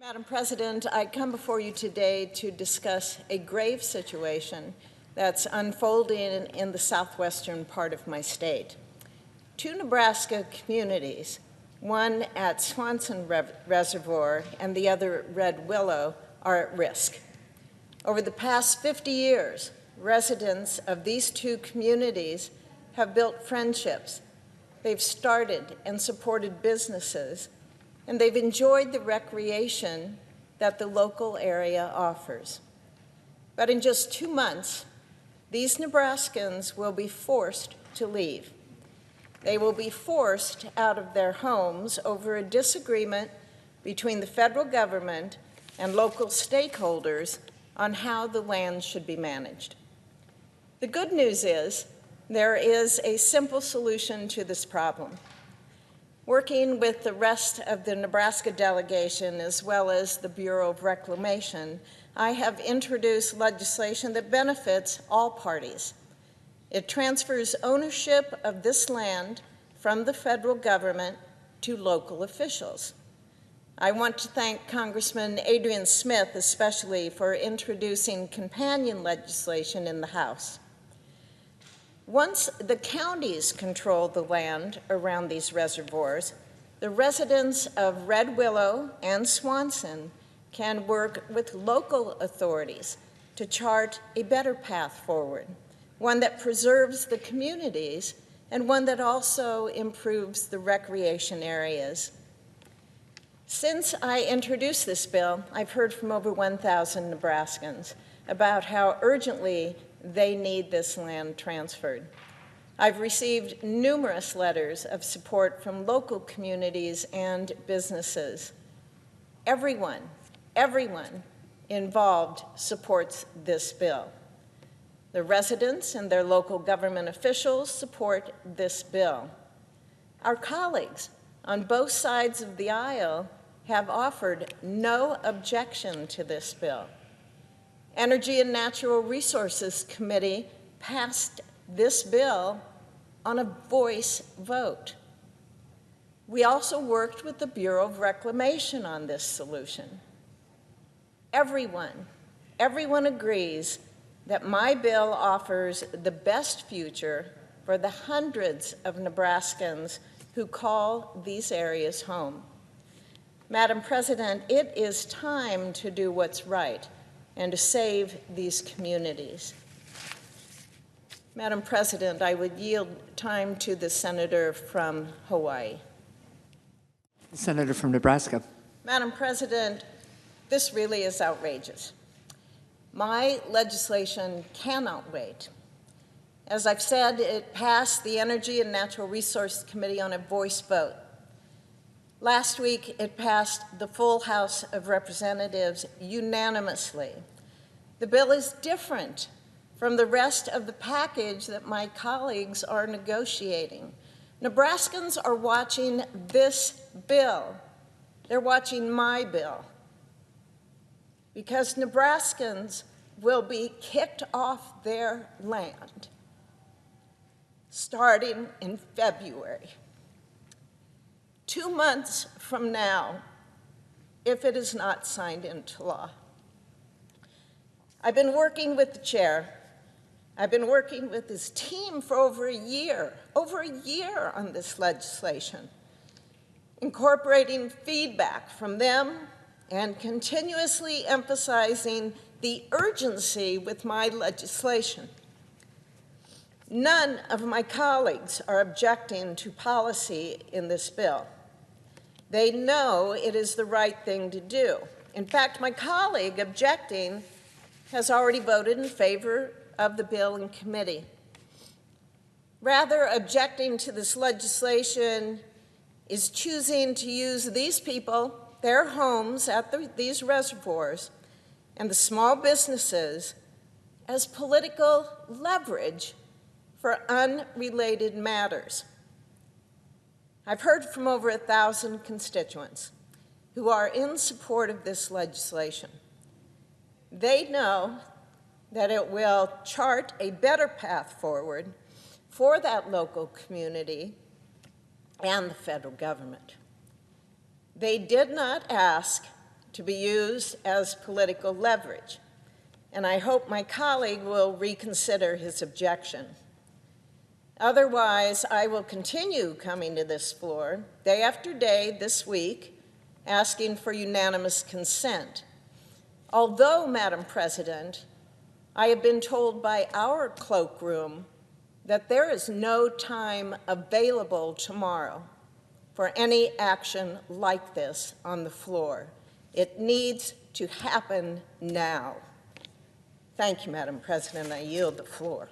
Madam President, I come before you today to discuss a grave situation that's unfolding in the southwestern part of my state. Two Nebraska communities, one at Swanson Reservoir and the other Red Willow, are at risk. Over the past 50 years, residents of these two communities have built friendships. They've started and supported businesses, and they've enjoyed the recreation that the local area offers. But in just 2 months, these Nebraskans will be forced to leave. They will be forced out of their homes over a disagreement between the federal government and local stakeholders on how the land should be managed. The good news is there is a simple solution to this problem. Working with the rest of the Nebraska delegation, as well as the Bureau of Reclamation, I have introduced legislation that benefits all parties. It transfers ownership of this land from the federal government to local officials. I want to thank Congressman Adrian Smith especially for introducing companion legislation in the House. Once the counties control the land around these reservoirs, the residents of Red Willow and Swanson can work with local authorities to chart a better path forward, one that preserves the communities and one that also improves the recreation areas. Since I introduced this bill, I've heard from over 1,000 Nebraskans about how urgently they need this land transferred. I've received numerous letters of support from local communities and businesses. Everyone involved supports this bill. The residents and their local government officials support this bill. Our colleagues on both sides of the aisle have offered no objection to this bill. Energy and Natural Resources Committee passed this bill on a voice vote. We also worked with the Bureau of Reclamation on this solution. Everyone agrees that my bill offers the best future for the hundreds of Nebraskans who call these areas home. Madam President, it is time to do what's right and to save these communities. Madam President, I would yield time to the senator from Hawaii. The senator from Nebraska. Madam President, this really is outrageous. My legislation cannot wait. As I've said, it passed the Energy and Natural Resources Committee on a voice vote. Last week, it passed the full House of Representatives unanimously. The bill is different from the rest of the package that my colleagues are negotiating. Nebraskans are watching this bill. They're watching my bill. Because Nebraskans will be kicked off their land starting in February. 2 months from now, if it is not signed into law. I've been working with the chair. I've been working with his team for over a year on this legislation, incorporating feedback from them and continuously emphasizing the urgency with my legislation. None of my colleagues are objecting to policy in this bill. They know it is the right thing to do. In fact, my colleague objecting has already voted in favor of the bill in committee. Rather, objecting to this legislation is choosing to use these people, their homes at these reservoirs, and the small businesses as political leverage for unrelated matters. I've heard from over 1,000 constituents who are in support of this legislation. They know that it will chart a better path forward for that local community and the federal government. They did not ask to be used as political leverage, and I hope my colleague will reconsider his objection. Otherwise, I will continue coming to this floor day after day this week, asking for unanimous consent. Although, Madam President, I have been told by our cloakroom that there is no time available tomorrow for any action like this on the floor. It needs to happen now. Thank you, Madam President. I yield the floor.